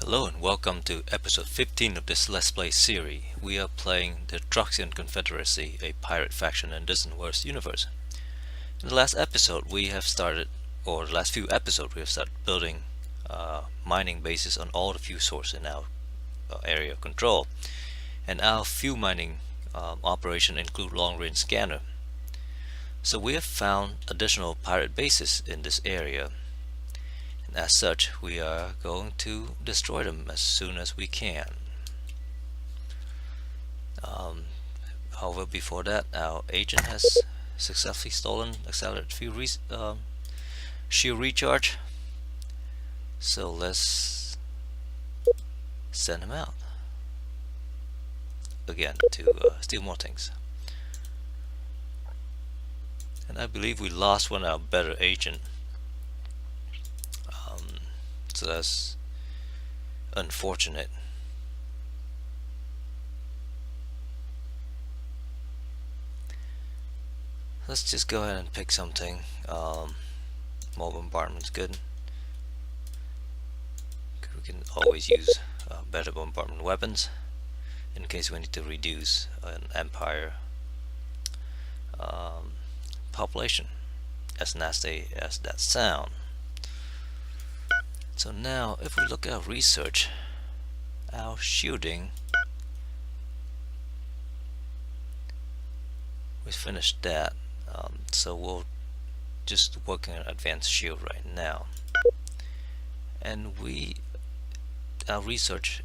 Hello and welcome to episode 15 of this Let's Play series. We are playing the Troxean Confederacy, a pirate faction in Distant Worlds universe. In the last episode we have started, or the last few episodes we have started building mining bases on all the fuel sources in our area of control. And our fuel mining operation include long-range scanner. So we have found additional pirate bases in this area. As such, we are going to destroy them as soon as we can. However, before that, our agent has successfully stolen accelerated fuel shield recharge. So let's send him out again to steal more things. And I believe we lost one of our better agent. So that's unfortunate. Let's just go ahead and pick something. More bombardment's good. We can always use better bombardment weapons in case we need to reduce an empire population, as nasty as that sound. So now if we look at our research, our shielding, we finished that, so we'll just work on advanced shield right now. And our research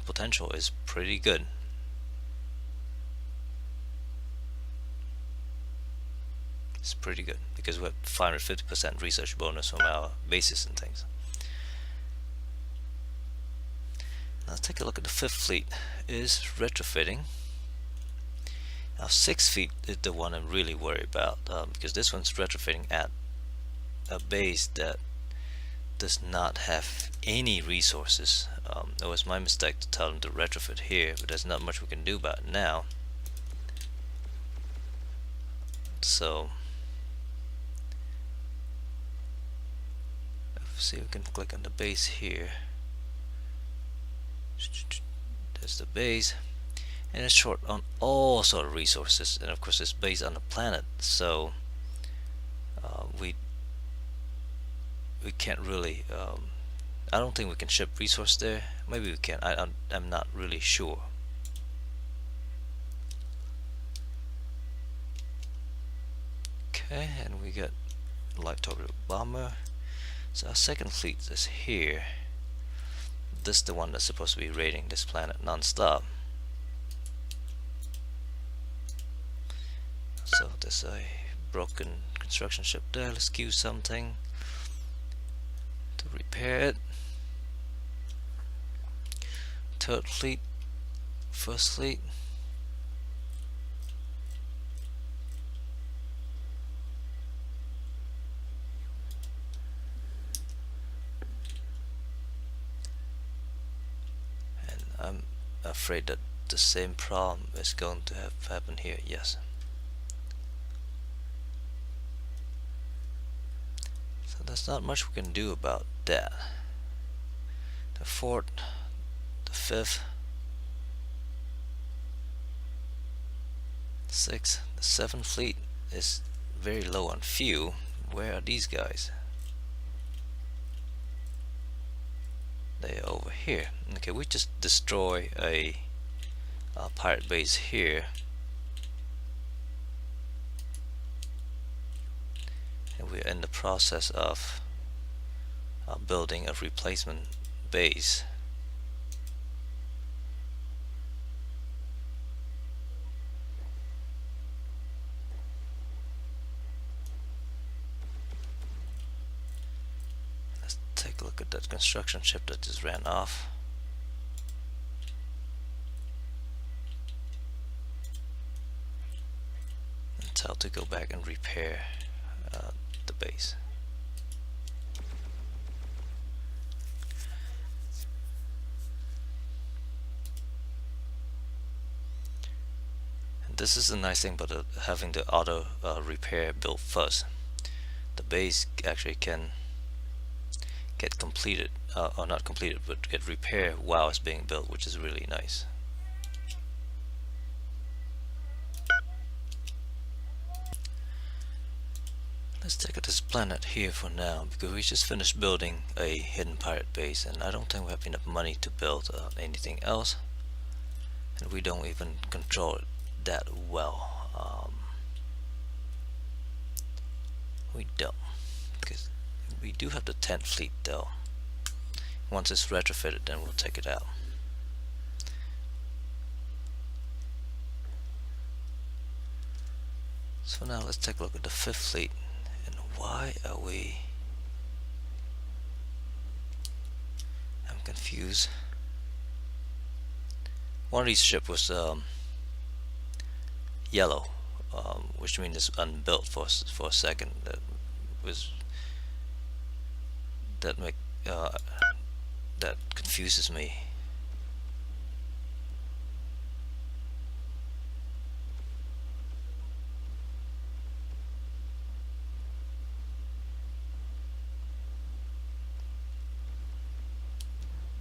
potential is pretty good. It's pretty good because we have 550% research bonus from our bases and things. Let's take a look at the 5th fleet. Is retrofitting. Now 6th fleet is the one I'm really worried about, because this one's retrofitting at a base that does not have any resources. It was my mistake to tell them to retrofit here, but there's not much we can do about it now. So let's see if we can click on the base here. There's the base, and it's short on all sort of resources, and of course it's based on the planet, so we can't really I don't think we can ship resource there. Maybe we can. I'm not really sure. Okay, and we got light torpedo bomber. So our 2nd fleet is here. This is the one that's supposed to be raiding this planet non-stop. So there's a broken construction ship there. Let's queue something to repair it. 3rd fleet, 1st fleet. I'm afraid that the same problem is going to have happen here. Yes. So there's not much we can do about that. The 4th, the 5th, 6th, the 7th fleet is very low on fuel. Where are these guys? They are over here. Okay, we just destroy a pirate base here, and we're in the process of building a replacement base. Take a look at that construction ship that just ran off. And tell to go back and repair the base. And this is the nice thing about having the auto repair built first. The base actually can get completed or not completed, but get repair while it's being built, which is really nice. Let's take this planet here for now, because we just finished building a hidden pirate base, and I don't think we have enough money to build anything else, and we don't even control it that well. We don't, because we do have the 10th fleet though. Once it's retrofitted, then we'll take it out. So now let's take a look at the 5th fleet. And why are we... I'm confused. One of these ships was yellow, which means it's unbuilt for a second. That confuses me.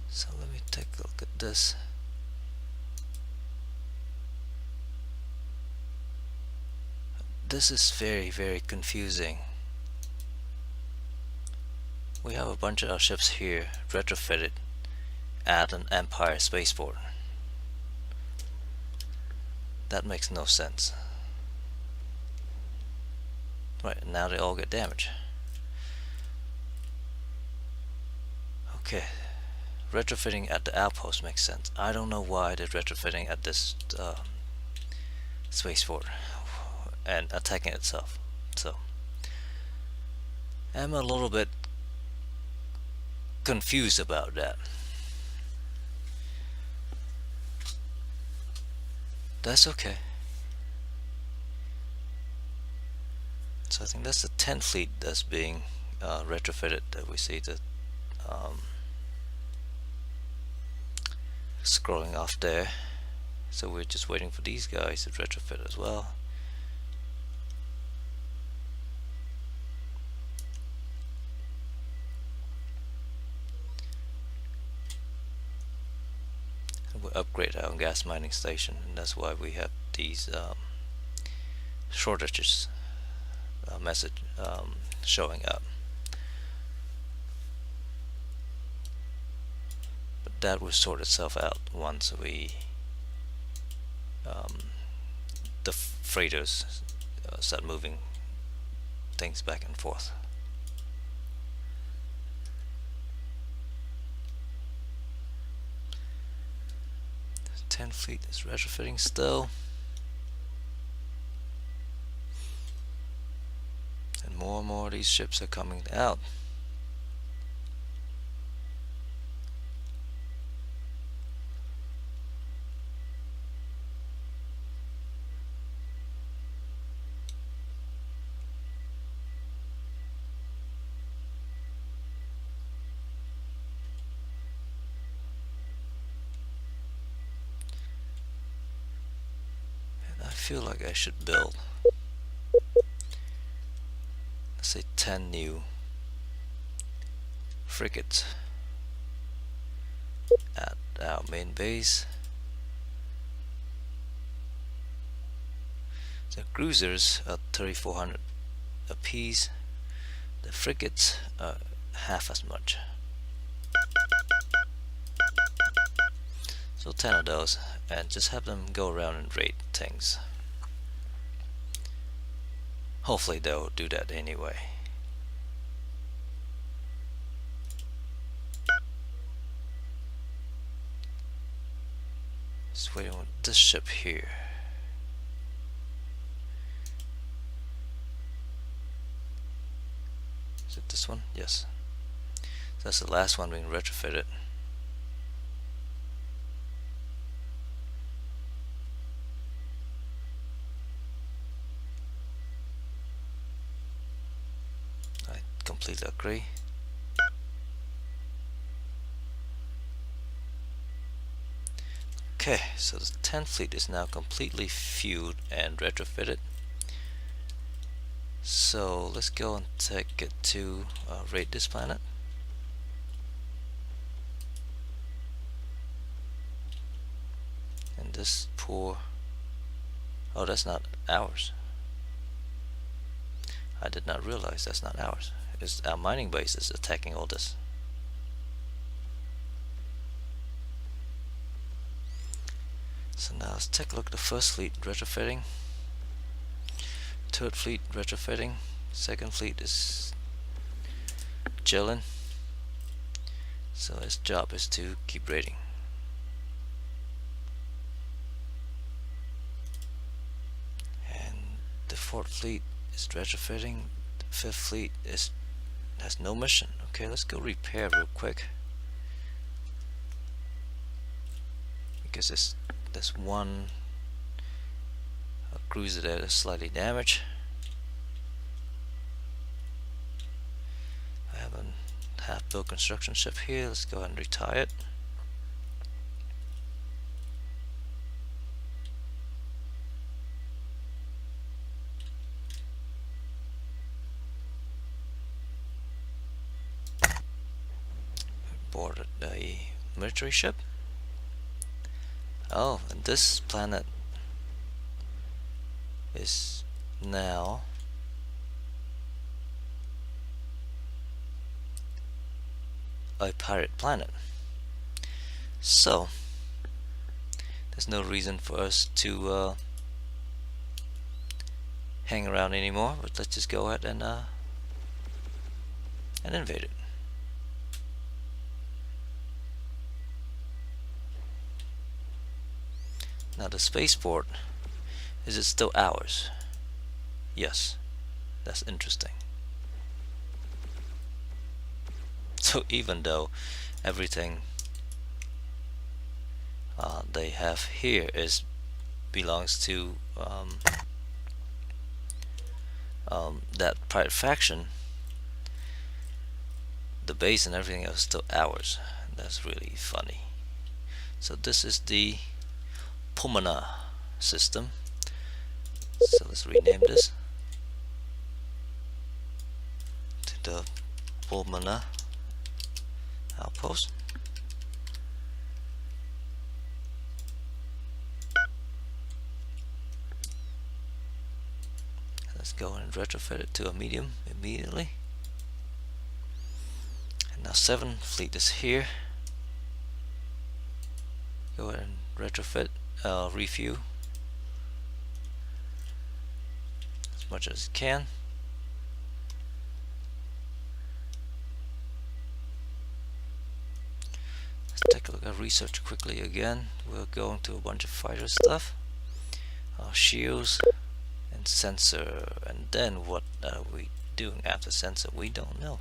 So let me take a look at this. This is very, very confusing. We have a bunch of our ships here retrofitted at an Empire spaceport. That makes no sense. Right, now they all get damaged. Okay, retrofitting at the outpost makes sense. I don't know why they're retrofitting at this spaceport and attacking itself. So I'm a little bit confused about that. That's okay. So I think that's the 10th fleet that's being retrofitted, that we see the scrolling off there. So we're just waiting for these guys to retrofit as well. And we'll upgrade our gas mining station, and that's why we have these shortages message showing up. But that will sort itself out once we the freighters start moving things back and forth. The 10th fleet is retrofitting still. And more of these ships are coming out. And I feel like I should build, let's say, 10 new frigates at our main base. The cruisers are 3,400 apiece. The frigates are half as much. So 10 of those, and just have them go around and raid things. Hopefully they'll do that anyway. Just waiting on this ship here. Is it this one? Yes. That's the last one being retrofitted. I completely agree. Okay, so the 10th fleet is now completely fueled and retrofitted. So let's go and take it to raid this planet. this poor... Oh, that's not ours. I did not realize that's not ours. It's our mining base is attacking all this. So now let's take a look at the first fleet retrofitting. Third fleet retrofitting. Second fleet is chilling. So his job is to keep raiding. And the fourth fleet is retrofitting. The fifth fleet has no mission. Okay, let's go repair real quick. Because there's one cruiser there that's slightly damaged. I have a half-built construction ship here. Let's go ahead and retire it. Boarded a military ship. Oh, and this planet is now a pirate planet. So there's no reason for us to hang around anymore, but let's just go ahead and invade it. Now the spaceport, is it still ours? Yes, that's interesting. So even though everything they have here belongs to that pirate faction, the base and everything else is still ours. That's really funny. So this is the Pumana system. So let's rename this to the Pumana outpost. Let's go and retrofit it to a medium immediately. And now 7th fleet is here. Go ahead and retrofit, refuel as much as it can. Let's take a look at research quickly again. We'll go into a bunch of fighter stuff, shields and sensor, and then what are we doing after sensor? We don't know.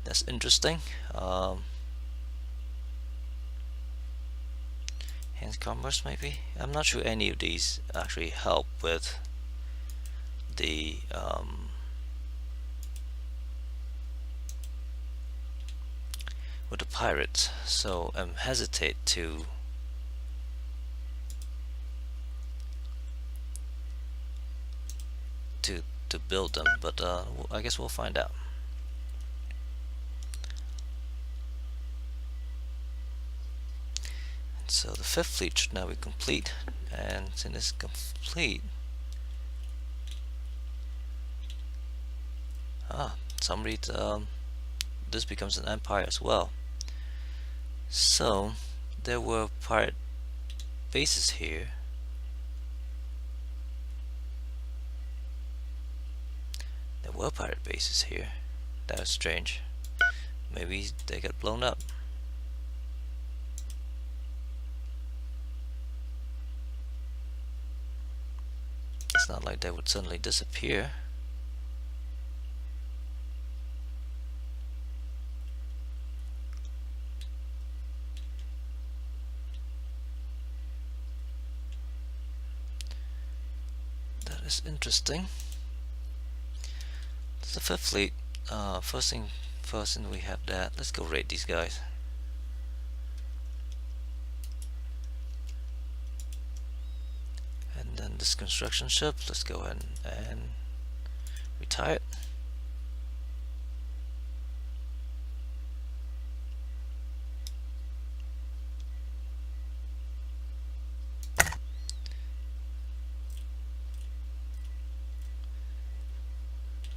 That's interesting. Hands commerce maybe? I'm not sure any of these actually help with the pirates, so I'm hesitate to build them, but I guess we'll find out. And so the 5th fleet should now be complete, and since it's complete, somebody this becomes an empire as well. So there were pirate bases here. There were pirate bases here. That was strange. Maybe they got blown up. It's not like they would suddenly disappear. That is interesting. It's the 5th fleet. First thing we have that. Let's go raid these guys. And then this construction ship, let's go ahead and retire it.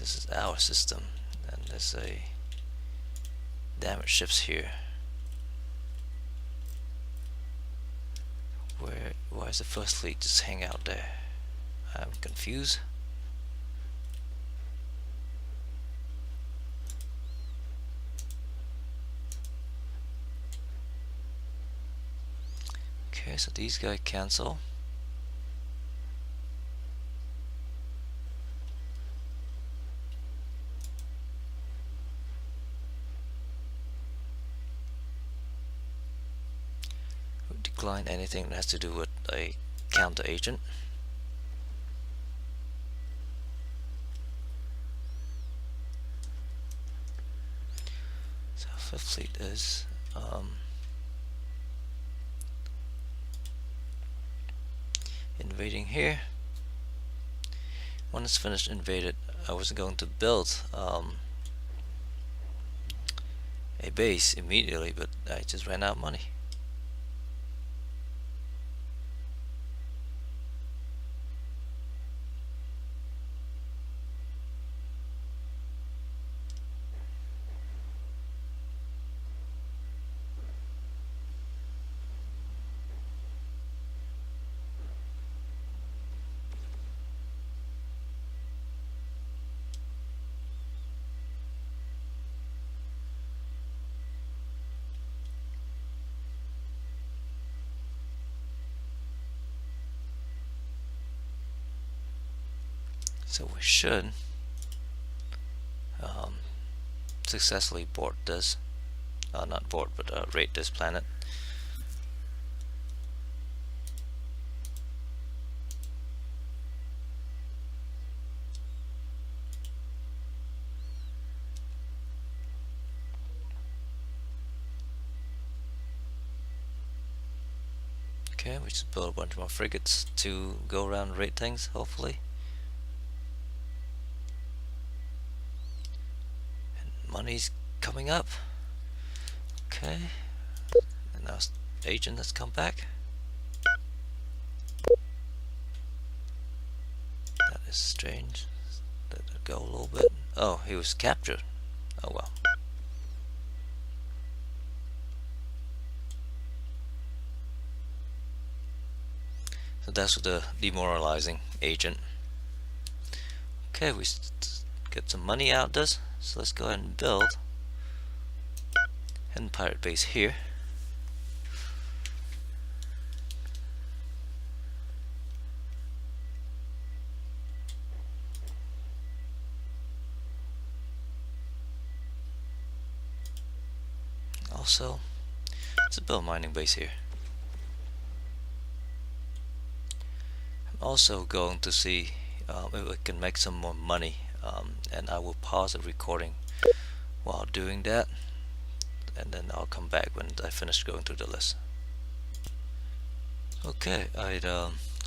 this is our system, and there's a damaged ships here. Why is the first fleet just hang out there? I'm confused. Okay, so these guys cancel. Decline anything that has to do with a counter agent. So fifth fleet is invading here. When it's finished invaded, I was going to build a base immediately, but I just ran out of money. So we should successfully board this, not board, but raid this planet. Okay, we just build a bunch more frigates to go around and raid things, hopefully. And money's coming up. Okay, and now agent has come back. That is strange. Let it go a little bit. Oh, he was captured. Oh well. So that's the demoralizing agent. Okay, we get some money out of this, so let's go ahead and build hidden pirate base here. Also, let's build a mining base here. I'm also going to see if we can make some more money, and I will pause the recording while doing that, and then I'll come back when I finish going through the list. Okay, I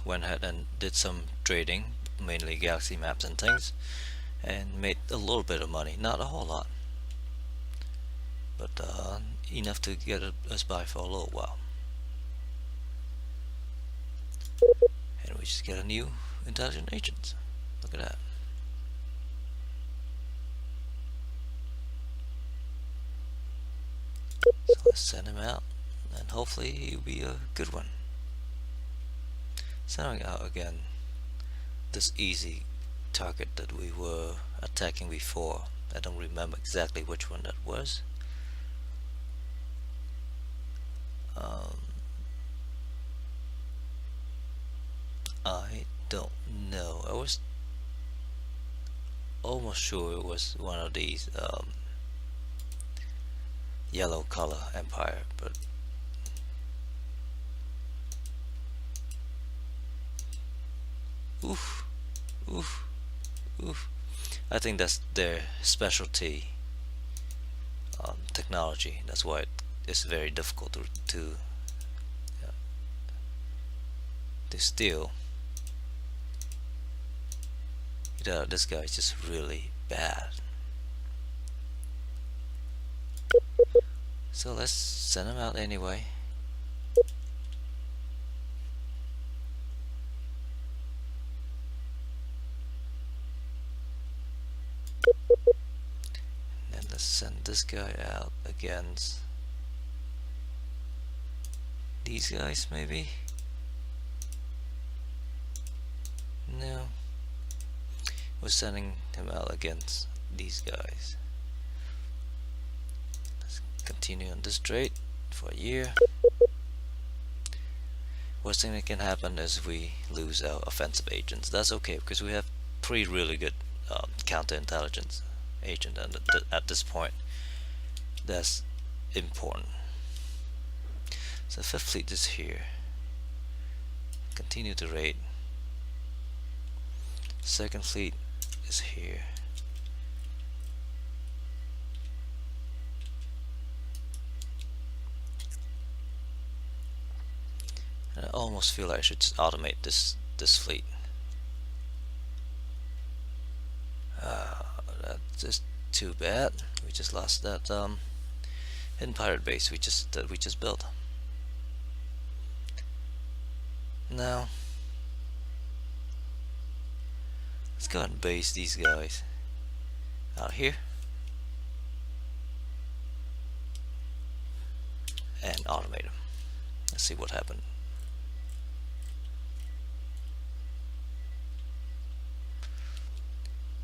went ahead and did some trading, mainly galaxy maps and things, and made a little bit of money, not a whole lot, but enough to get us by for a little while. And we just get a new intelligent agent. Look at that. So let's send him out, and hopefully he'll be a good one. Sending out again this easy target that we were attacking before. I don't remember exactly which one that was. I don't know. I was almost sure it was one of these yellow color empire, but oof, oof, oof. I think that's their specialty technology. That's why it's very difficult to steal. This guy is just really bad. So let's send him out anyway. this guy out against these guys, maybe? No. We're sending him out against these guys. Let's continue on this trade for a year. Worst thing that can happen is we lose our offensive agents. That's okay, because we have 3 really good counterintelligence agents, and at this point that's important. So 5th fleet is here. Continue to raid. 2nd fleet is here. And I almost feel like I should just automate this fleet. That's just too bad. We just lost that hidden pirate base we just built. Now let's go and base these guys out here and automate them. Let's see what happened.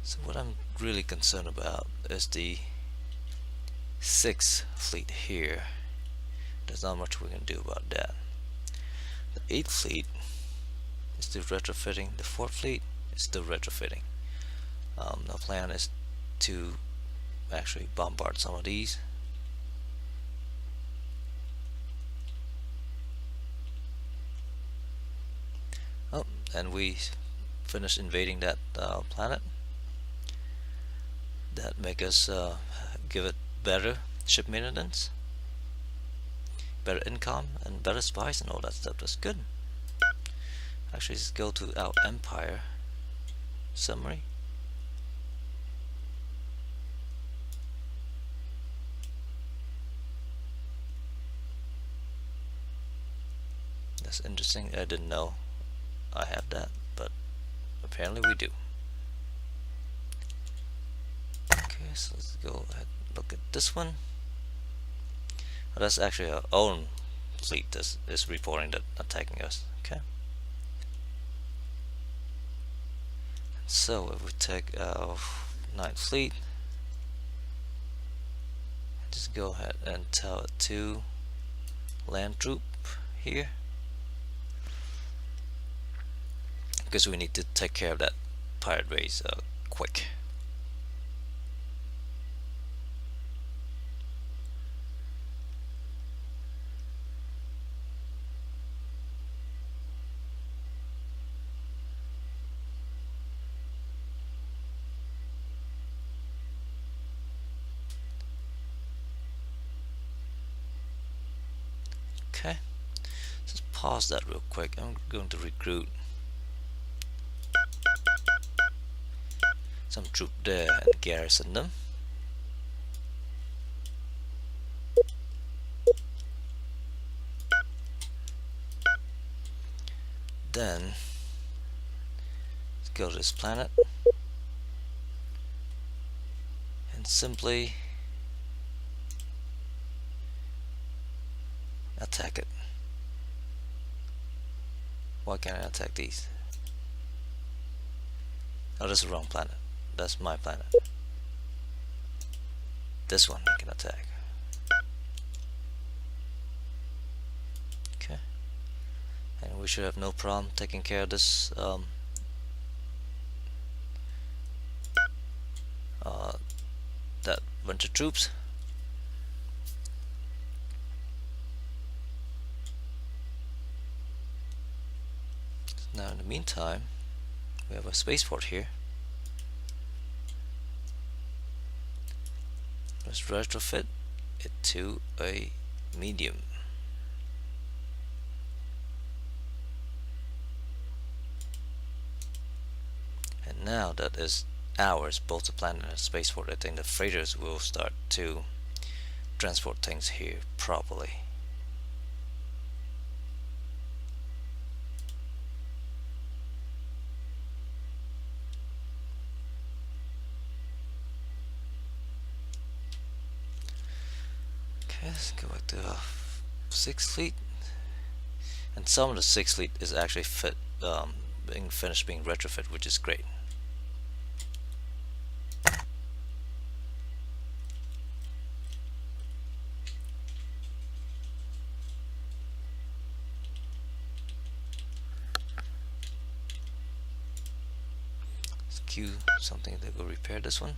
So what I'm really concerned about is the 6th fleet here. There's not much we can do about that. The 8th fleet is still retrofitting. The 4th fleet is still retrofitting. The plan is to actually bombard some of these. Oh, and we finished invading that planet. That make us give it better ship maintenance, better income, and better spies and all that stuff. That's good. Actually, let's go to our empire summary. That's interesting. I didn't know I have that, but apparently we do. Okay, so let's go ahead and look at this one. Oh, that's actually our own fleet that is reporting that attacking us. Okay. So if we take our 9th fleet, just go ahead and tell it to land troop here, because we need to take care of that pirate base quick. Okay, let's pause that real quick. I'm going to recruit some troop there and garrison them. Then let's go to this planet and simply attack it. Why can't I attack these? Oh, that's the wrong planet. That's my planet. This one I can attack. Okay. And we should have no problem taking care of this that bunch of troops. Now in the meantime, we have a spaceport here. Let's retrofit it to a medium. And now that is ours, both the planet and the spaceport, I think the freighters will start to transport things here properly. let's go back to 6th Fleet. And some of the 6th Fleet is actually being finished being retrofit, which is great. Let's queue something to go repair this one.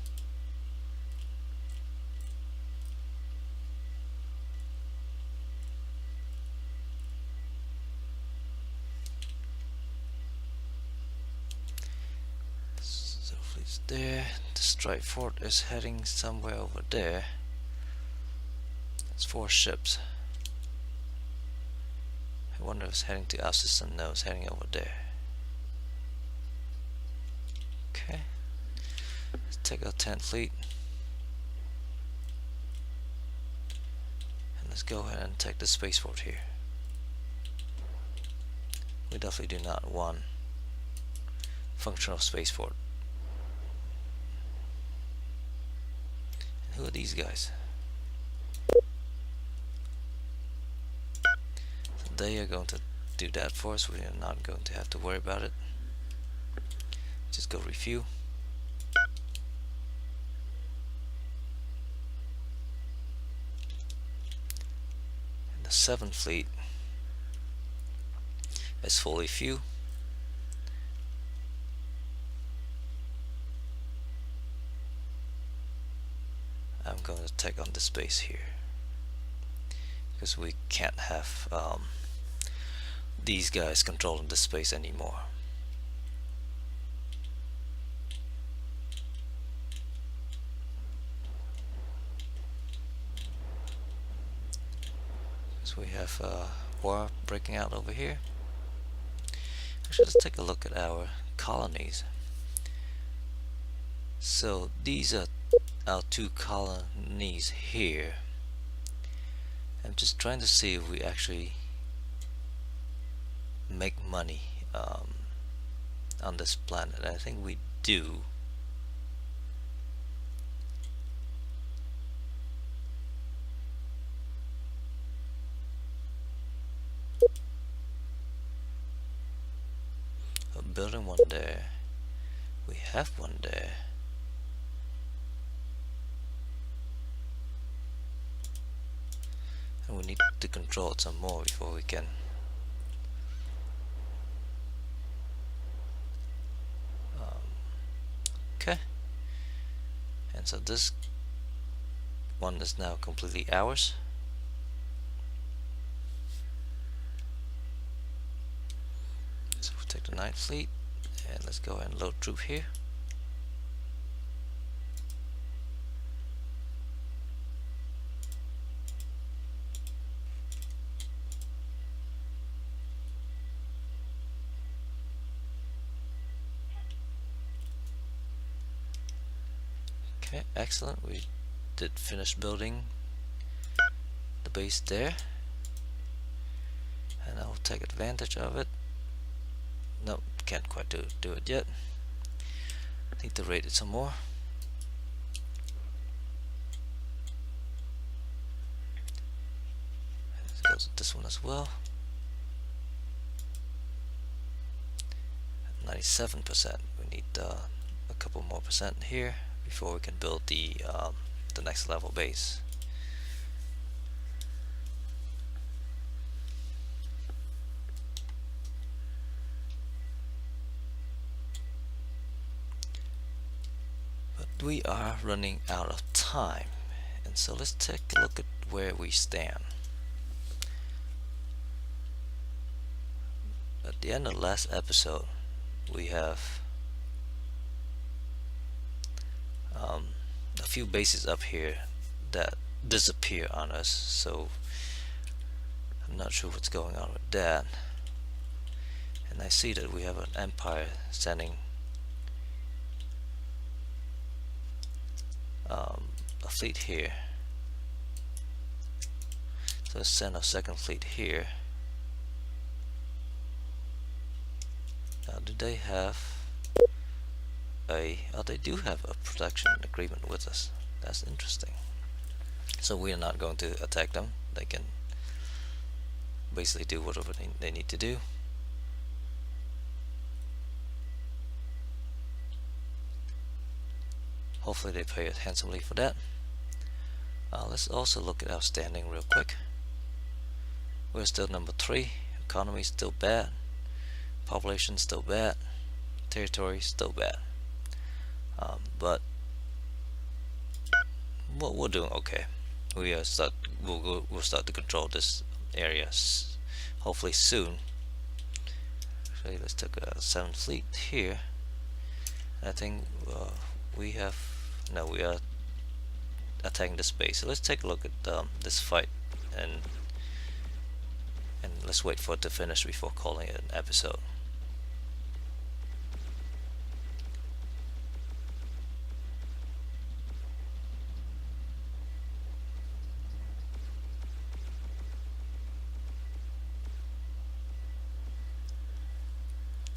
So fleet's there. The strike fort is heading somewhere over there. It's 4 ships. I wonder if it's heading to our system. No, it's heading over there. Okay. Let's take our 10th fleet. And let's go ahead and take the spaceport here. We definitely do not want functional spaceport. And who are these guys? So they are going to do that for us. We are not going to have to worry about it. Just go refuel. And the 7th fleet is fully fuel. I'm going to take on this base here because we can't have these guys controlling the space anymore. Because we have war breaking out over here. Actually, let's take a look at our colonies. So these are our 2 colonies here. I'm just trying to see if we actually make money on this planet. I think we do. We're building one there. We have one there. And we need to control it some more before we can okay. And so this one is now completely ours. So we'll take the 9th fleet and let's go and load troop here. Okay, excellent. We did finish building the base there, and I'll take advantage of it. Nope, can't quite do it yet. Need to rate it some more. Let's go to this one as well. 97%. We need a couple more percent here before we can build the next level base. But we are running out of time, and so let's take a look at where we stand. At the end of the last episode, we have a few bases up here that disappear on us, so I'm not sure what's going on with that. And I see that we have an empire sending a fleet here, so let's send a 2nd fleet here. Now do they have oh, they do have a protection agreement with us. That's interesting. So we are not going to attack them. They can basically do whatever they need to do. Hopefully they pay it handsomely for that. Let's also look at our standing real quick. We're still number 3. Economy still bad. Population still bad. Territory still bad. But we're doing okay. We'll start to control this area hopefully soon. Actually, let's take a 7th fleet here. I think we are attacking this base. So let's take a look at this fight, and let's wait for it to finish before calling it an episode.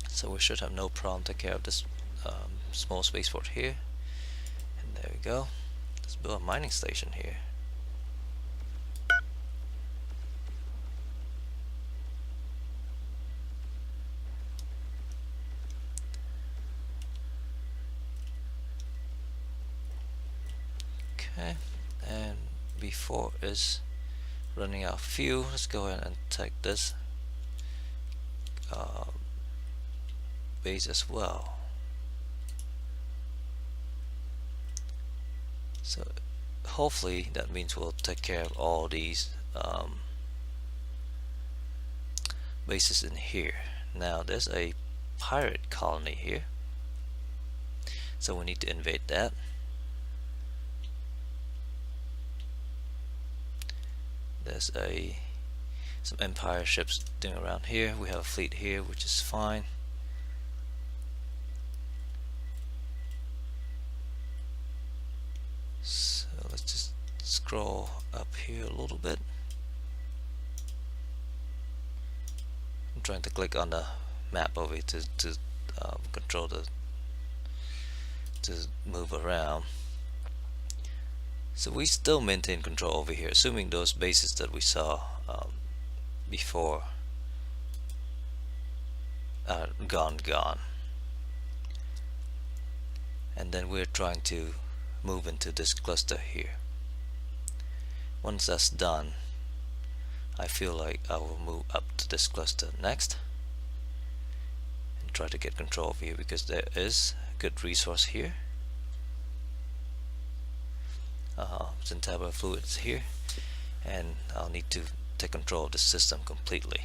So we should have no problem to take care of this small spaceport here. And there we go. Let's build a mining station here. Okay, and before is running out of fuel, let's go ahead and take this base as well. So hopefully that means we'll take care of all these bases in here. Now there's a pirate colony here, so we need to invade that. There's some empire ships doing around here. We have a fleet here, which is fine. So let's just scroll up here a little bit. I'm trying to click on the map over here to control to move around. So we still maintain control over here, assuming those bases that we saw before are gone. And then we're trying to move into this cluster here. Once that's done, I feel like I will move up to this cluster next and try to get control over here, because there is a good resource here. Centabra fluids here, and I'll need to take control of the system completely.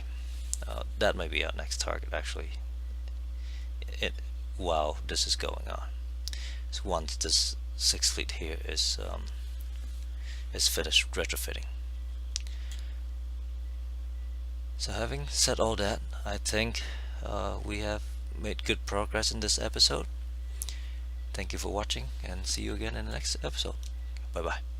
That may be our next target actually, while this is going on. So once this 6th fleet here is finished retrofitting. So having said all that, I think we have made good progress in this episode. Thank you for watching, and see you again in the next episode. Bye bye.